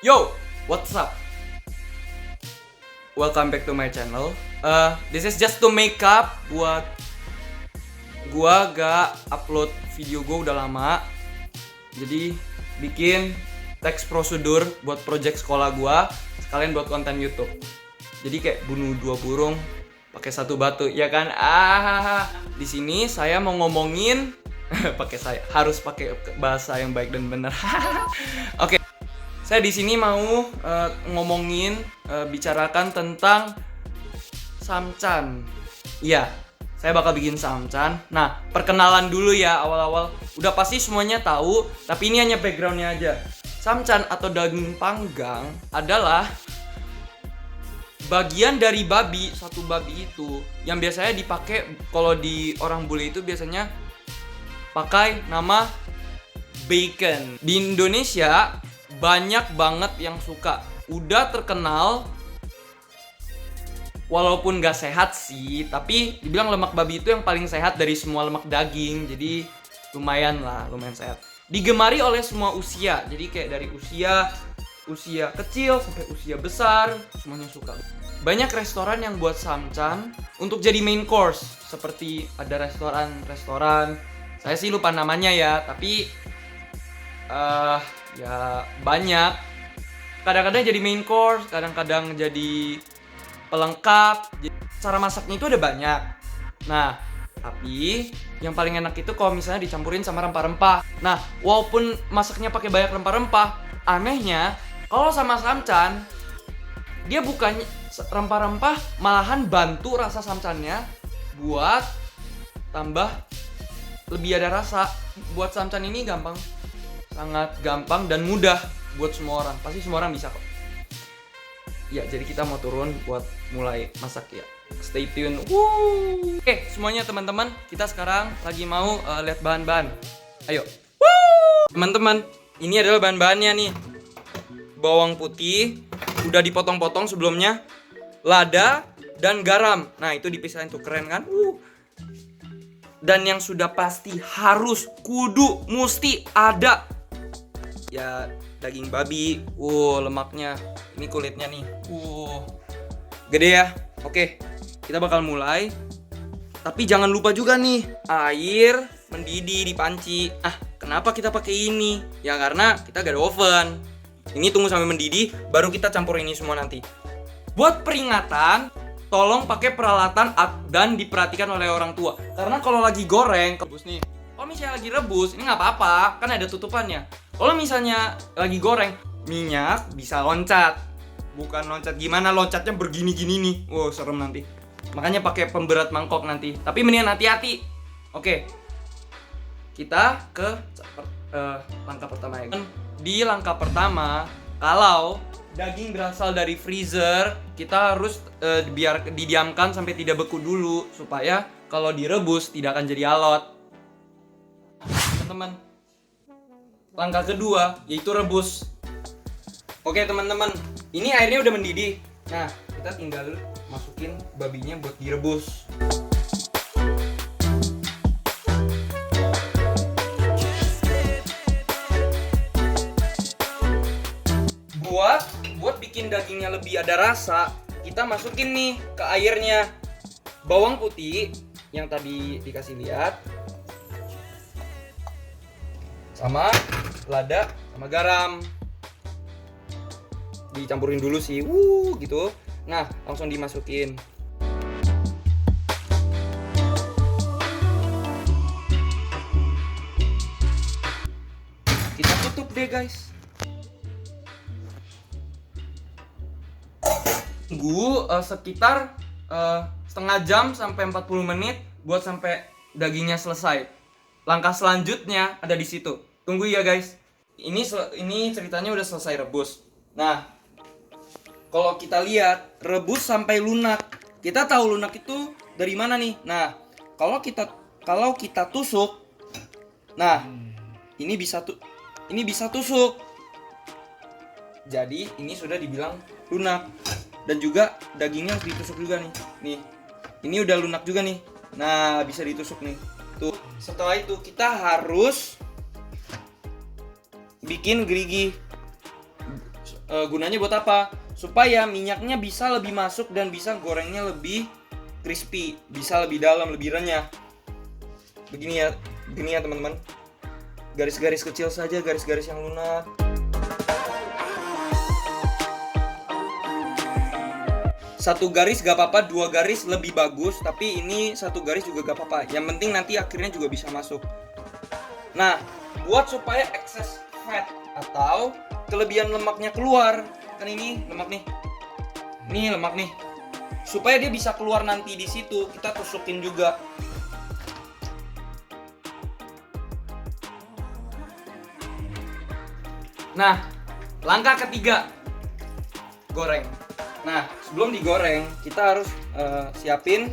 Yo, what's up? Welcome back to my channel. This is just to make up buat gua gak upload video gua udah lama. Jadi bikin teks prosedur buat project sekolah gua, sekalian buat konten YouTube. Jadi kayak bunuh dua burung pakai satu batu, ya kan? Di sini saya mau ngomongin harus pakai bahasa yang baik dan benar. Oke. Saya di sini mau bicarakan tentang samcan. Iya, saya bakal bikin samcan. Nah, perkenalan dulu ya awal-awal. Udah pasti semuanya tahu, tapi ini hanya backgroundnya aja. Samcan atau daging panggang adalah bagian dari babi, satu babi itu yang biasanya dipakai kalau di orang bule itu biasanya pakai nama bacon. Di Indonesia banyak banget yang suka, udah terkenal, walaupun gak sehat sih, tapi dibilang lemak babi itu yang paling sehat dari semua lemak daging. Jadi lumayan sehat, digemari oleh semua usia. Jadi kayak dari usia kecil sampai usia besar, semuanya suka. Banyak restoran yang buat samcan untuk jadi main course. Seperti ada restoran, saya sih lupa namanya ya, tapi ya banyak. Kadang-kadang jadi main course, kadang-kadang jadi pelengkap. Cara masaknya itu ada banyak. Nah, tapi yang paling enak itu kalau misalnya dicampurin sama rempah-rempah. Nah, walaupun masaknya pakai banyak rempah-rempah, anehnya kalau sama samcan dia bukannya rempah-rempah, malahan bantu rasa samcannya buat tambah lebih ada rasa. Buat samcan ini gampang, sangat gampang dan mudah buat semua orang. Pasti semua orang bisa kok. Ya, jadi kita mau turun buat mulai masak ya. Stay tune. Oke, semuanya teman-teman, kita sekarang lagi mau lihat bahan-bahan. Ayo. Teman-teman, ini adalah bahan-bahannya nih. Bawang putih udah dipotong-potong sebelumnya, lada dan garam. Nah, itu dipisahin tuh, keren kan? Dan yang sudah pasti harus mesti ada ya daging babi. Lemaknya. Ini kulitnya nih. Gede ya. Oke, kita bakal mulai. Tapi jangan lupa juga nih, air mendidih di panci. Kenapa kita pakai ini? Ya karena kita gak ada oven. Ini tunggu sampai mendidih, baru kita campur ini semua nanti. Buat peringatan, tolong pakai peralatan dan diperhatikan oleh orang tua. Karena kalau lagi goreng, rebus nih. Kalau misalnya lagi rebus, ini nggak apa-apa, kan ada tutupannya. Kalau misalnya lagi goreng, minyak bisa loncat. Bukan loncat gimana, loncatnya begini-gini nih. Serem nanti. Makanya pakai pemberat mangkok nanti. Tapi mendingan hati-hati. Oke. Kita ke langkah pertama ya. Di langkah pertama, kalau daging berasal dari freezer, kita harus biar didiamkan sampai tidak beku dulu, supaya kalau direbus tidak akan jadi alot. Teman-teman, langkah kedua yaitu rebus. Oke teman-teman, ini airnya udah mendidih. Nah, kita tinggal masukin babinya buat direbus. Buat bikin dagingnya lebih ada rasa, kita masukin nih ke airnya bawang putih yang tadi dikasih lihat, sama lada sama garam. Dicampurin dulu sih, gitu. Nah, langsung dimasukin. Kita tutup deh guys. Tunggu sekitar setengah jam sampai 40 menit buat sampai dagingnya selesai. Langkah selanjutnya ada di situ. Tunggu ya guys. Ini ceritanya udah selesai rebus. Nah, kalau kita lihat rebus sampai lunak. Kita tahu lunak itu dari mana nih? Nah, kalau kita tusuk. Nah, ini bisa tusuk. Jadi, ini sudah dibilang lunak. Dan juga dagingnya harus ditusuk juga nih. Nih. Ini udah lunak juga nih. Nah, bisa ditusuk nih. Tuh. Setelah itu kita harus bikin gerigi. gunanya buat apa? Supaya minyaknya bisa lebih masuk dan bisa gorengnya lebih crispy, bisa lebih dalam, lebih renyah. Begini ya teman-teman. Garis-garis kecil saja, garis-garis yang lunak. Satu garis gak apa-apa, dua garis lebih bagus, tapi ini satu garis juga gak apa-apa. Yang penting nanti akhirnya juga bisa masuk. Nah, buat supaya excess fat atau kelebihan lemaknya keluar, kan ini lemak nih, ini lemak nih. Supaya dia bisa keluar nanti di situ, kita tusukin juga. Nah, langkah ketiga, goreng. Nah, sebelum digoreng, kita harus siapin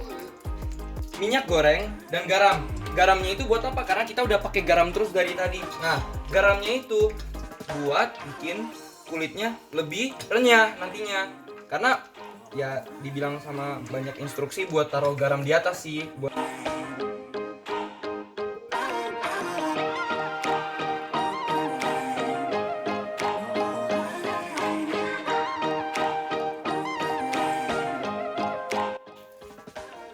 minyak goreng dan garam. Garamnya itu buat apa? Karena kita udah pakai garam terus dari tadi. Nah, garamnya itu buat bikin kulitnya lebih renyah nantinya. Karena ya dibilang sama banyak instruksi buat taruh garam di atas sih.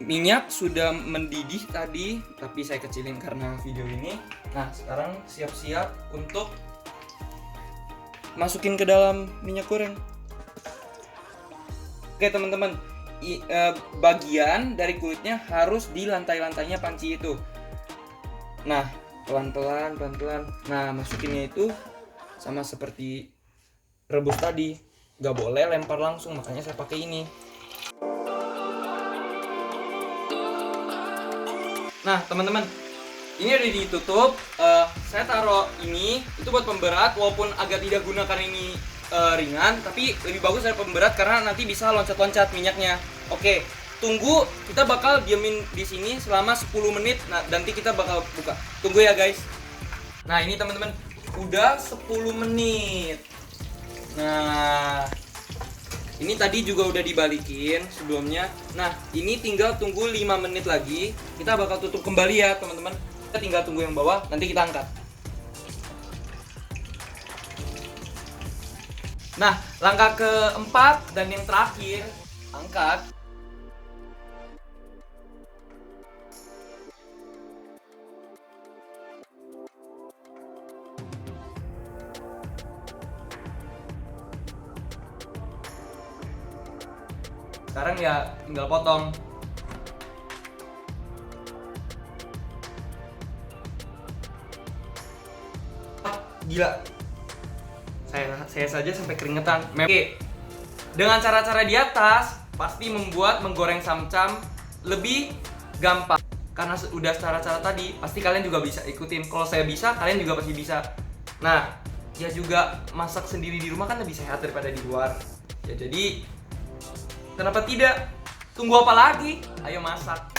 Minyak sudah mendidih tadi, tapi saya kecilin karena video ini. Nah, sekarang siap-siap untuk masukin ke dalam minyak goreng. Oke teman-teman, bagian dari kulitnya harus di lantai-lantainya panci itu. Nah, pelan-pelan. Nah, masukinnya itu sama seperti rebus tadi, gak boleh lempar langsung, makanya saya pakai ini. Nah teman-teman, ini udah ditutup. Saya taruh ini itu buat pemberat, walaupun agak tidak guna karena ini ringan, tapi lebih bagus dari pemberat karena nanti bisa loncat-loncat minyaknya. Oke, tunggu, kita bakal diamin di sini selama 10 menit. Nah, nanti kita bakal buka. Tunggu ya guys. Nah ini teman-teman, udah 10 menit. Nah, ini tadi juga udah dibalikin sebelumnya. Nah, ini tinggal tunggu 5 menit lagi. Kita bakal tutup kembali ya, teman-teman. Kita tinggal tunggu yang bawah, nanti kita angkat. Nah, langkah keempat dan yang terakhir, angkat. Sekarang ya tinggal potong. Gila, saya saja sampai keringetan. Oke, dengan cara-cara di atas pasti membuat menggoreng samcam lebih gampang. Karena udah cara-cara tadi, pasti kalian juga bisa ikutin. Kalau saya bisa, kalian juga pasti bisa. Nah, ya juga masak sendiri di rumah kan lebih sehat daripada di luar. Ya jadi kenapa tidak? Tunggu apa lagi? Ayo masak.